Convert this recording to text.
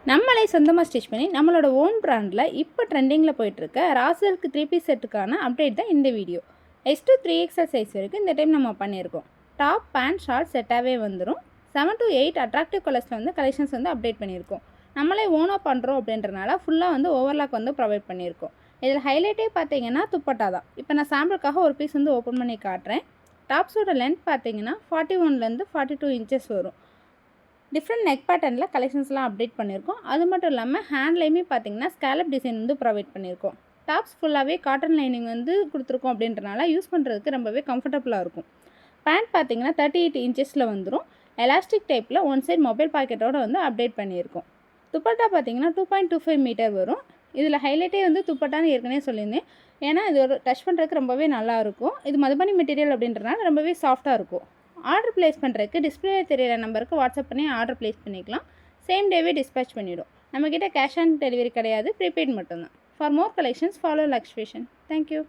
நம்மளே சொந்தமாக ஸ்டிச் பண்ணி நம்மளோட ஓன் பிராண்டில் இப்போ ட்ரெண்டிங்கில் போயிட்டுருக்க ராசலுக்கு 3 பீஸ் செட்டுக்கான அப்டேட் தான் இந்த video. S to 3XL size வரைக்கும் இந்த டைம் நம்ம பண்ணியிருக்கோம். டாப் பேண்ட் ஷார்ட் செட்டாகவே வந்துடும். 7 to 8 அட்ராக்டிவ் கலர்ஸில் வந்து கலெக்ஷன்ஸ் வந்து அப்டேட் பண்ணியிருக்கோம். நம்மளே ஓனாக பண்ணுறோம் அப்படின்றனால ஃபுல்லாக வந்து ஓவர்லாக் வந்து ப்ரொவைட் பண்ணியிருக்கோம். இதில் ஹைலைட்டே பார்த்தீங்கன்னா துப்பட்டா தான். இப்போ நான் சாம்பிளுக்காக ஒரு பீஸ் வந்து ஓப்பன் பண்ணி காட்டுறேன். டாப்ஸோட லென்த் பார்த்தீங்கன்னா 41லேருந்து 42 இன்ச்சஸ் வரும். டிஃப்ரெண்ட் நெக் பேட்டர்னில் கலெக்ஷன்ஸ்லாம் அப்டேட் பண்ணியிருக்கோம். அது மட்டும் இல்லாமல் ஹேண்ட்லேயுமே பார்த்தீங்கன்னா ஸ்கேலப் டிசைன் வந்து ப்ரொவைட் பண்ணியிருக்கோம். டாப்ஸ் ஃபுல்லாகவே காட்டன் லைனிங் வந்து கொடுத்துருக்கோம் அப்படின்றனால யூஸ் பண்ணுறதுக்கு ரொம்பவே கம்ஃபர்டபுளாக இருக்கும். பேண்ட் பார்த்தீங்கன்னா 38 இன்ச்சஸில் வந்துடும். எலாஸ்டிக் டைப்பில் ஒன் சைட் மொபைல் பாக்கெட்டோடு வந்து அப்டேட் பண்ணியிருக்கோம். துப்பட்டா பார்த்தீங்கன்னா 2.25 மீட்டர் வரும். இதில் ஹைலைட்டே வந்து துப்பட்டான்னு ஏற்கனவே சொல்லியிருந்தேன். ஏன்னா இது ஒரு டச் பண்ணுறதுக்கு ரொம்பவே நல்லாயிருக்கும். இது மதுபனி மெட்டீரியல் அப்படின்றனால ரொம்பவே சாஃப்டாக இருக்கும். ஆர்டர் ப்ளேஸ் பண்ணுறதுக்கு டிஸ்பிளே தெரியிற நம்பருக்கு வாட்ஸ்அப் பண்ணி ஆர்டர் ப்ளேஸ் பண்ணிக்கலாம். சேம் டேவே டிஸ்பேச் பண்ணிவிடும். நம்மக்கிட்ட கேஷ் ஆன் டெலிவரி கிடையாது, ப்ரீபெய்ட் மட்டும்தான். For more collections follow Laksh fashion. Thank you.